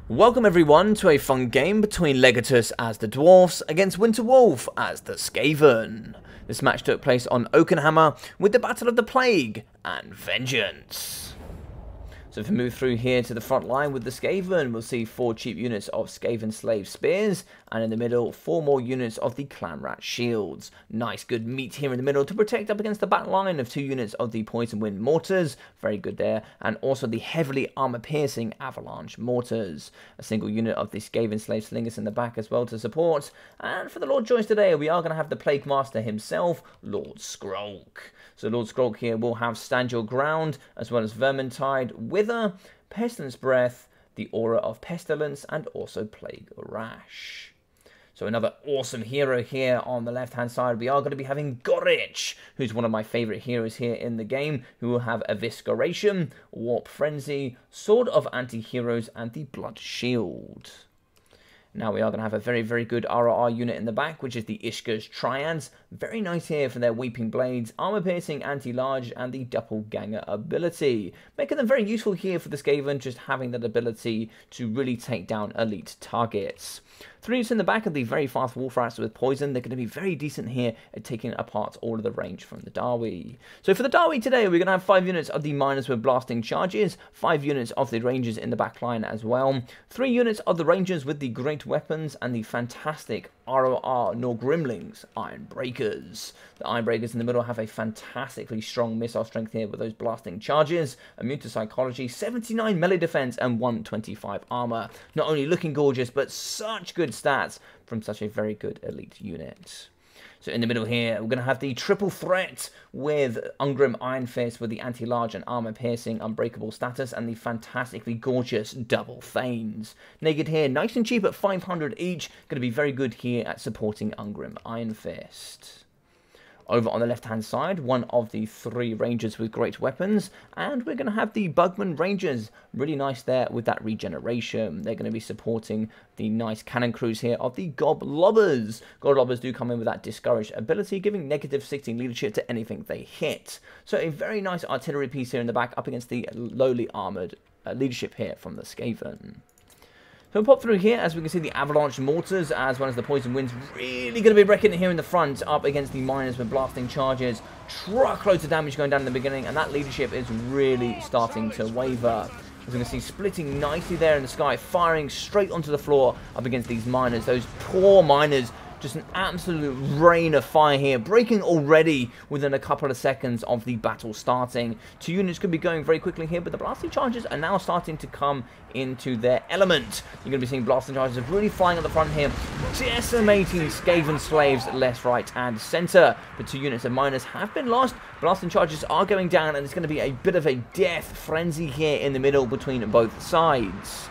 Welcome everyone to a fun game between Legatus as the Dwarfs against Winterwolf as the Skaven. This match took place on Oakenhammer with the Battle of the Plague and Vengeance. So if we move through here to the front line with the Skaven, we'll see 4 cheap units of Skaven Slave Spears, and in the middle, 4 more units of the Clanrat Shields. Nice good meat here in the middle to protect up against the back line of 2 units of the Poison Wind Mortars, very good there, and also the heavily armor-piercing Avalanche Mortars. A single unit of the Skaven Slave Slingers in the back as well to support, and for the Lord Choice today, we are going to have the Plague Master himself, Lord Skrulk. So Lord Skrulk here will have Stand Your Ground, as well as Vermintide, Wither, Pestilence Breath, the Aura of Pestilence, and also Plague Rash. So another awesome hero here on the left-hand side. We are going to be having Gorich, who's one of my favourite heroes here in the game, who will have Evisceration, Warp Frenzy, Sword of Anti-Heroes, and the Blood Shield. Now we are going to have a very good RRR unit in the back, which is the Ishka's Triads. Very nice here for their Weeping Blades, Armor Piercing, Anti-Large, and the Doppelganger ability. Making them very useful here for the Skaven, just having that ability to really take down elite targets. 3 units in the back of the very fast Wolf Rats with Poison. They're going to be very decent here at taking apart all of the range from the Darwi. So for the Darwi today, we're going to have 5 units of the Miners with Blasting Charges, 5 units of the Rangers in the back line as well, 3 units of the Rangers with the Great Weapons, and the fantastic ROR nor Grimlings Iron Breakers. The Iron Breakers in the middle have a fantastically strong missile strength here with those blasting charges, immune to psychology, 79 melee defense, and 125 armor. Not only looking gorgeous, but such good stats from such a very good elite unit. So in the middle here, we're going to have the triple threat with Ungrim Iron Fist with the anti-large and armor-piercing unbreakable status, and the fantastically gorgeous double Thanes. Naked here, nice and cheap at 500 each, going to be very good here at supporting Ungrim Iron Fist. Over on the left-hand side, one of the 3 Rangers with Great Weapons, and we're going to have the Bugman Rangers. Really nice there with that regeneration. They're going to be supporting the nice cannon crews here of the Goblobbers. Goblobbers do come in with that Discouraged ability, giving negative 16 leadership to anything they hit. So a very nice artillery piece here in the back up against the lowly armoured leadership here from the Skaven. So we'll pop through here, as we can see the Avalanche Mortars, as well as the Poison Winds, really going to be wrecking it here in the front, up against the Miners with Blasting Charges. Truckloads of damage going down in the beginning, and that leadership is really starting to waver. As we can see, splitting nicely there in the sky, firing straight onto the floor up against these Miners. Those poor Miners, just an absolute rain of fire here, breaking already within a couple of seconds of the battle starting. 2 units could be going very quickly here, but the blasting charges are now starting to come into their element. You're going to be seeing blasting charges really flying at the front here, decimating Skaven slaves left, right, and center. The 2 units of Miners have been lost. Blasting charges are going down, and it's going to be a bit of a death frenzy here in the middle between both sides.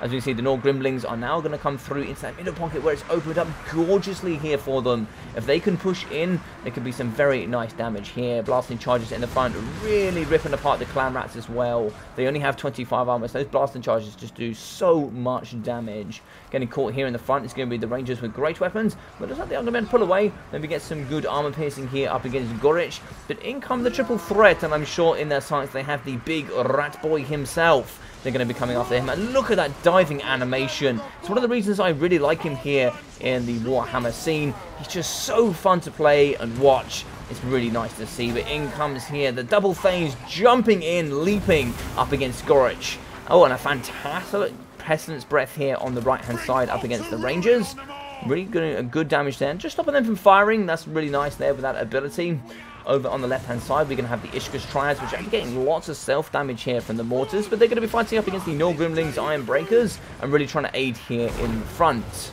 As we see, the Nor Grimlings are now going to come through into that middle pocket where it's opened up gorgeously here for them. If they can push in, there could be some very nice damage here. Blasting charges in the front, really ripping apart the Clan Rats as well. They only have 25 armor, so those blasting charges just do so much damage. Getting caught here in the front is going to be the Rangers with Great Weapons, but looks like they are going to pull away. Then we get some good armor piercing here up against Gorich. But in comes the triple threat, and I'm sure in their sights they have the big rat boy himself. They're going to be coming after him, and look at that diving animation. It's one of the reasons I really like him here in the Warhammer scene. He's just so fun to play and watch. It's really nice to see. But in comes here the double Thanes jumping in, leaping up against Gorich. Oh, and a fantastic Pestilence Breath here on the right-hand side up against the Rangers. Really good damage there. Just stopping them from firing. That's really nice there with that ability. Over on the left-hand side, we're going to have the Ishka's Triads, which are getting lots of self-damage here from the Mortars, but they're going to be fighting up against the Nor Grimlings Iron Breakers and really trying to aid here in front.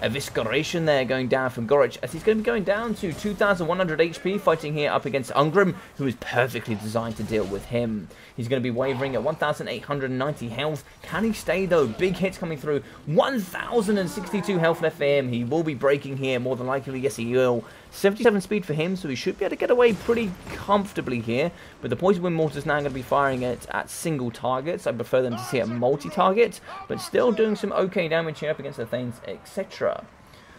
Evisceration there going down from Gorich, as he's going to be going down to 2,100 HP, fighting here up against Ungrim, who is perfectly designed to deal with him. He's going to be wavering at 1,890 health. Can he stay though? Big hits coming through. 1,062 health left for him. He will be breaking here, more than likely. Yes, he will. 77 speed for him, so he should be able to get away pretty comfortably here. But the Poison Wind Mortars now going to be firing it at single targets. I prefer them to see a multi-target, but still doing some okay damage here up against the Thanes, etc.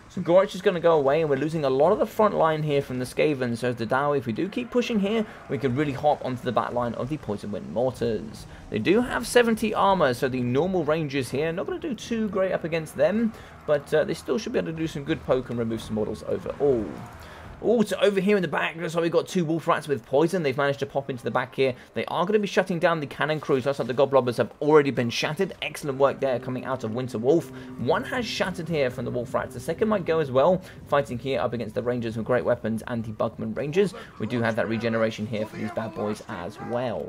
So Gorich is going to go away, and we're losing a lot of the front line here from the Skaven. So as the Dowie, if we do keep pushing here, we could really hop onto the back line of the Poison Wind Mortars. They do have 70 armor, so the normal Rangers here, not going to do too great up against them, but they still should be able to do some good poke and remove some models overall. Oh, so over here in the back, looks like we've got two Wolf Rats with poison. They've managed to pop into the back here. They are going to be shutting down the cannon crews. Looks like the Goblobbers have already been shattered. Excellent work there coming out of Winter Wolf. One has shattered here from the Wolf Rats. The second might go as well, fighting here up against the Rangers with great weapons, anti-Bugman Rangers. We do have that regeneration here for these bad boys as well.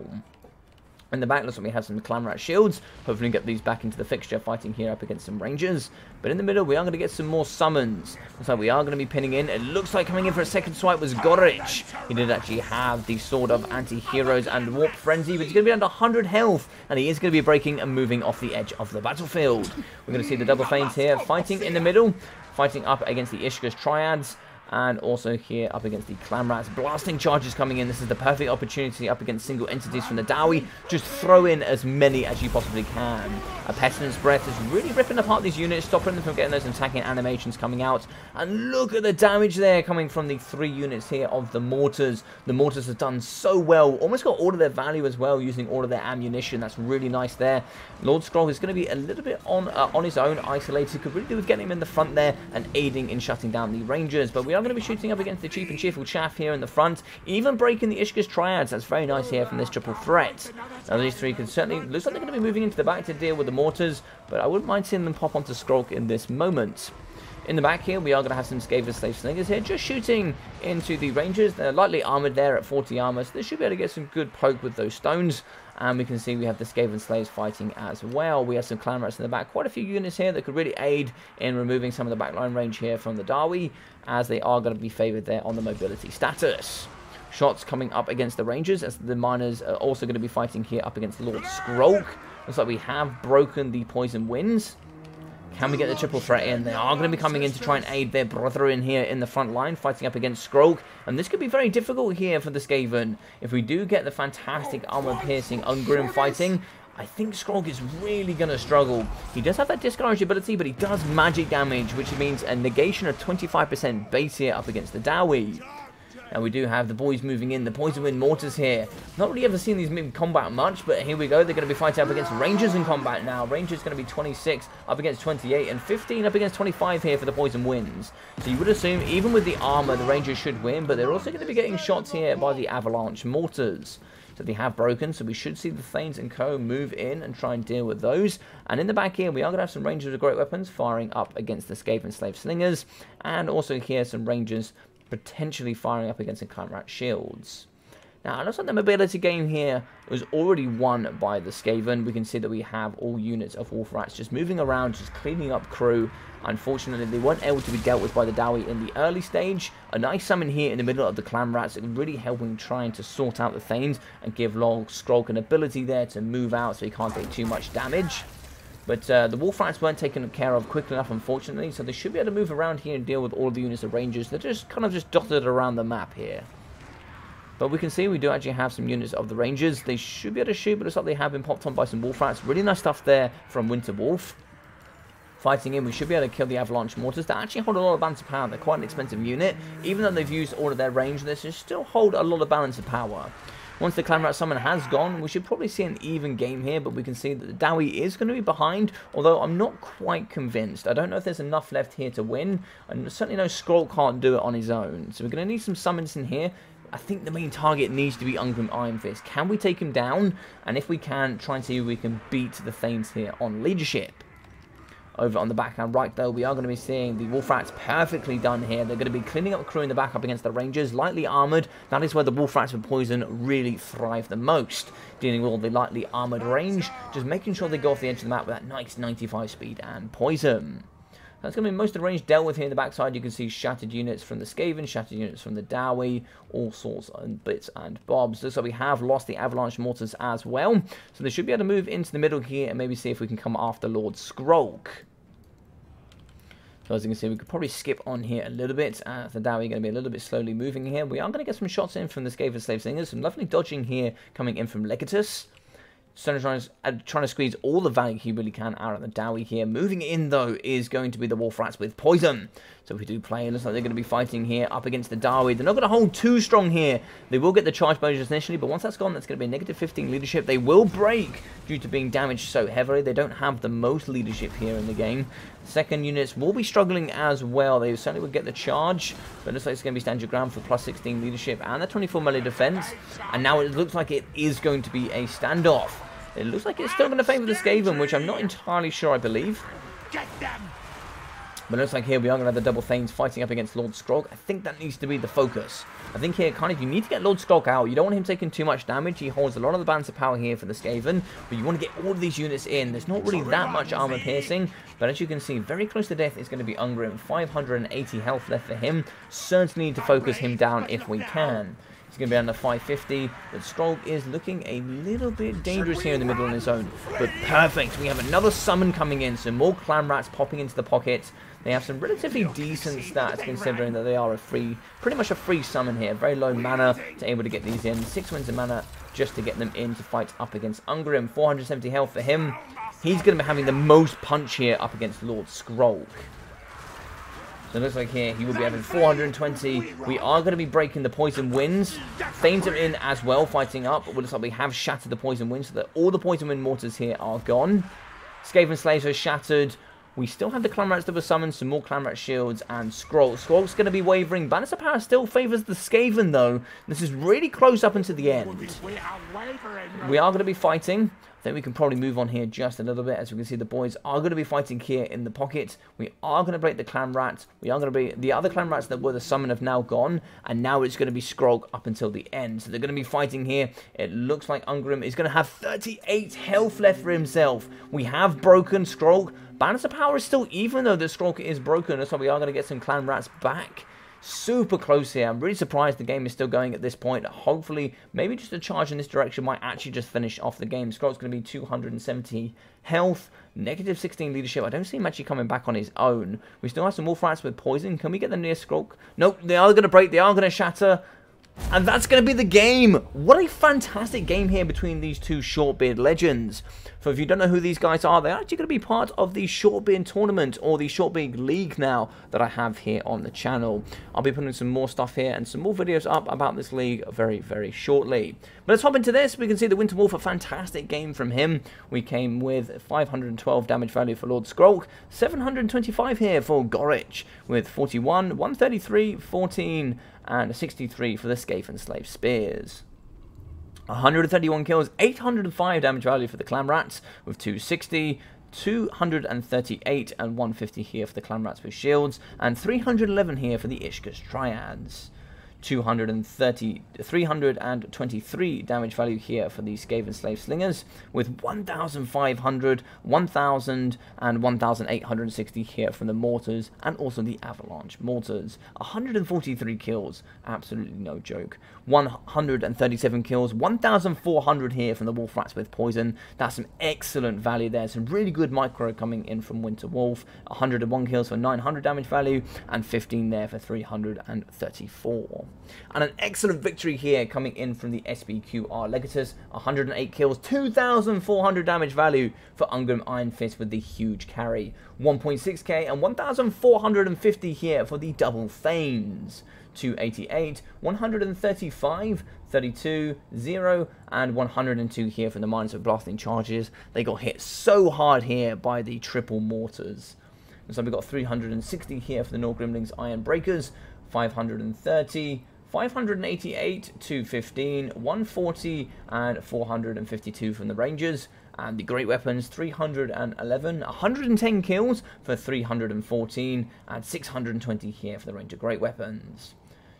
In the back, looks like we have some Clan Rat shields. Hopefully get these back into the fixture, fighting here up against some Rangers. But in the middle, we are going to get some more summons. Looks like we are going to be pinning in. It looks like coming in for a second swipe was Gorich. He did actually have the Sword of Anti-Heroes and Warp Frenzy, but he's going to be under 100 health. And he is going to be breaking and moving off the edge of the battlefield. We're going to see the double feigns here, fighting in the middle, fighting up against the Ishka's Triads. And also here up against the Clan Rats. Blasting charges coming in. This is the perfect opportunity up against single entities from the Dowie. Just throw in as many as you possibly can. A Pestilence Breath is really ripping apart these units, stopping them from getting those attacking animations coming out. And look at the damage there coming from the 3 units here of the Mortars. The Mortars have done so well. Almost got all of their value as well, using all of their ammunition. That's really nice there. Lord Scroll is going to be a little bit on his own, isolated. Could really do with getting him in the front there and aiding in shutting down the Rangers. But we are going to be shooting up against the Cheap and Cheerful Chaff here in the front, even breaking the Ishka's Triads. That's very nice here from this triple threat. Now these 3 can certainly, looks like they're going to be moving into the back to deal with the Mortars, but I wouldn't mind seeing them pop onto Skrulk in this moment. In the back here, we are going to have some Skaven Slave Slingers here, just shooting into the Rangers. They're lightly armoured there at 40 armour, so they should be able to get some good poke with those stones. And we can see we have the Skaven Slaves fighting as well. We have some Clan Rats in the back. Quite a few units here that could really aid in removing some of the backline range here from the Dowie, as they are going to be favoured there on the mobility status. Shots coming up against the Rangers, as the Miners are also going to be fighting here up against Lord Skrulk. Looks like we have broken the Poison Winds. Can we get the triple threat in? They are going to be coming in to try and aid their brother in here in the front line, fighting up against Skrulk. And this could be very difficult here for the Skaven. If we do get the fantastic armor-piercing Ungrim fighting, I think Skrulk is really going to struggle. He does have that discourage ability, but he does magic damage, which means a negation of 25% base here up against the Dowie. And we do have the boys moving in, the Poison Wind Mortars here. Not really ever seen these in combat much, but here we go. They're going to be fighting up against Rangers in combat now. Rangers going to be 26 up against 28 and 15 up against 25 here for the Poison Winds. So you would assume, even with the armor, the Rangers should win, but they're also going to be getting shots here by the Avalanche Mortars. So they have broken, so we should see the Thanes and Co. move in and try and deal with those. And in the back here, we are going to have some Rangers with great weapons firing up against the Skaven Slave Slingers. And also here, some Rangers potentially firing up against the Clan Rat shields. Now, it looks like the mobility game here was already won by the Skaven. We can see that we have all units of Wolf Rats just moving around, just cleaning up crew. Unfortunately, they weren't able to be dealt with by the Dowie in the early stage. A nice summon here in the middle of the Clan Rats, really helping trying to sort out the Thanes and give Lord Skrulk an ability there to move out so he can't take too much damage. But the Wolf Rats weren't taken care of quickly enough, unfortunately, so they should be able to move around here and deal with all of the units of Rangers. They're just kind of just dotted around the map here. But we can see we do actually have some units of the Rangers. They should be able to shoot, but it looks like they have been popped on by some Wolf Rats. Really nice stuff there from Winter Wolf. Fighting in, we should be able to kill the Avalanche Mortars. They actually hold a lot of balance of power. They're quite an expensive unit. Even though they've used all of their range, they still hold a lot of balance of power. Once the Clan Rat summon has gone, we should probably see an even game here, but we can see that the Dowie is going to be behind, although I'm not quite convinced. I don't know if there's enough left here to win, and certainly no Skrulk can't do it on his own. So we're going to need some summons in here. I think the main target needs to be Ungrim Iron Fist. Can we take him down? And if we can, try and see if we can beat the Thanes here on leadership. Over on the backhand right, though, we are going to be seeing the Wolf Rats perfectly done here. They're going to be cleaning up crew in the back up against the Rangers, lightly armoured. That is where the Wolf Rats with poison really thrive the most, dealing with all the lightly armoured range, just making sure they go off the edge of the map with that nice 95 speed and poison. That's going to be most of the range dealt with here in the backside. You can see shattered units from the Skaven, shattered units from the Dowie, all sorts of bits and bobs. So we have lost the Avalanche Mortars as well. So they should be able to move into the middle here and maybe see if we can come after Lord Skrulk. So as you can see, we could probably skip on here a little bit. The Dowie going to be a little bit slowly moving here. We are going to get some shots in from the Skaven Slave Slingers. Some lovely dodging here coming in from Legatus. Stoner trying to squeeze all the value he really can out of the Dowie here. Moving in, though, is going to be the Wolf Rats with poison. So if we do play, it looks like they're going to be fighting here up against the Dowie. They're not going to hold too strong here. They will get the charge bonus initially, but once that's gone, that's going to be a negative 15 leadership. They will break due to being damaged so heavily. They don't have the most leadership here in the game. Second units will be struggling as well. They certainly will get the charge, but it looks like it's going to be stand your ground for plus 16 leadership and the 24 melee defense. And now it looks like it is going to be a standoff. It looks like it's still going to favor the Skaven, which I'm not entirely sure I believe. Get them! But it looks like here we are going to have the double Thanes fighting up against Lord Skrog. I think that needs to be the focus. I think here, kind of, you need to get Lord Skrog out. You don't want him taking too much damage. He holds a lot of the balance of power here for the Skaven. But you want to get all of these units in. There's not really that much armor piercing. But as you can see, very close to death is going to be Ungrim. 580 health left for him. Certainly need to focus him down if we can. He's going to be under 550, but Skrog is looking a little bit dangerous here in the middle on his own. But perfect, we have another summon coming in, so more clan rats popping into the pocket. They have some relatively decent stats considering that they are pretty much a free summon here. Very low mana to able to get these in. 6 wins of mana just to get them in to fight up against Ungrim. 470 health for him. He's going to be having the most punch here up against Lord Skrog. So it looks like here he will be having 420. We are going to be breaking the poison winds. Thanes are in as well, fighting up. But it looks like we have shattered the poison winds, so that all the poison wind mortars here are gone. Skaven Slaves are shattered. We still have the Clan Rats that were summoned, some more Clan Rat shields, and Skrog. Skrog's going to be wavering. Balance of Power still favours the Skaven, though. This is really close up into the end. We are going to be fighting. I think we can probably move on here just a little bit. As we can see, the boys are going to be fighting here in the pocket. We are going to break the Clan Rats. We are going to be... The other Clan Rats that were the summon have now gone. And now it's going to be Skrog up until the end. So they're going to be fighting here. It looks like Ungrim is going to have 38 health left for himself. We have broken Skrog. Balance of Power is still even, though the Skrog is broken. So we are going to get some Clan Rats back. Super close here. I'm really surprised the game is still going at this point. Hopefully, maybe just a charge in this direction might actually just finish off the game. Skrog's going to be 270 health, negative 16 leadership. I don't see him actually coming back on his own. We still have some Wolf Rats with poison. Can we get them near Skrog? Nope, they are going to break. They are going to shatter. And that's going to be the game. What a fantastic game here between these two Shortbeard legends. So if you don't know who these guys are, they're actually going to be part of the Shortbeard tournament or the Shortbeard League now that I have here on the channel. I'll be putting some more stuff here and some more videos up about this league very, very shortly. But let's hop into this. We can see the Winter Wolf, a fantastic game from him. We came with 512 damage value for Lord Skrog, 725 here for Gorich, with 41, 133, 14, and 63 for the Skaven Slave Spears. 131 kills, 805 damage value for the Clan Rats with 260, 238 and 150 here for the Clan Rats with shields, and 311 here for the Ishka's Triads. 323 damage value here for the Skaven Slave Slingers, with 1,500, 1,000, and 1,860 here from the Mortars, and also the Avalanche Mortars. 143 kills, absolutely no joke. 137 kills, 1,400 here from the Wolf Rats with poison. That's some excellent value there. Some really good micro coming in from Winter Wolf. 101 kills for 900 damage value, and 15 there for 334. And an excellent victory here coming in from the SPQR Legatus. 108 kills, 2,400 damage value for Ungrim Iron Fist with the huge carry. 1.6k and 1,450 here for the double Thanes. 288, 135, 32, 0, and 102 here from the Miners of Blasting Charges. They got hit so hard here by the triple mortars. And so we got 360 here for the Norgrimling's Iron Breakers, 530, 588, 215, 140, and 452 from the Rangers. And the Great Weapons, 311, 110 kills for 314, and 620 here for the Ranger Great Weapons.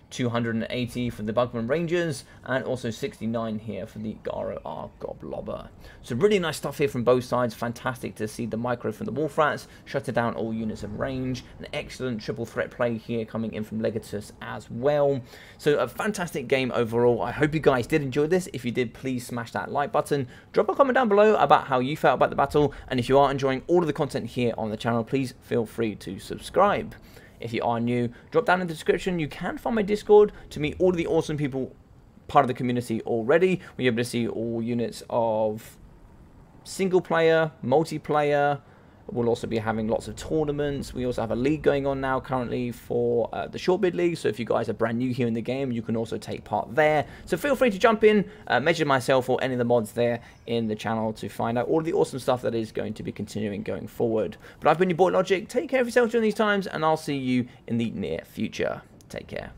280 for the Bugman Rangers, and also 69 here for the Garo R Goblobber. So really nice stuff here from both sides. Fantastic to see the micro from the Wolf Rats, shutting down all units of range. An excellent triple threat play here coming in from Legatus as well. So a fantastic game overall. I hope you guys did enjoy this. If you did, please smash that like button. Drop a comment down below about how you felt about the battle, and if you are enjoying all of the content here on the channel, please feel free to subscribe. If you are new, drop down in the description. You can find my Discord to meet all of the awesome people part of the community already. We're able to see all units of single player, multiplayer. We'll also be having lots of tournaments. We also have a league going on now currently for the Short Bid League. So if you guys are brand new here in the game, you can also take part there. So feel free to jump in, measure myself or any of the mods there in the channel to find out all of the awesome stuff that is going to be continuing going forward. But I've been your boy Logic. Take care of yourself during these times, and I'll see you in the near future. Take care.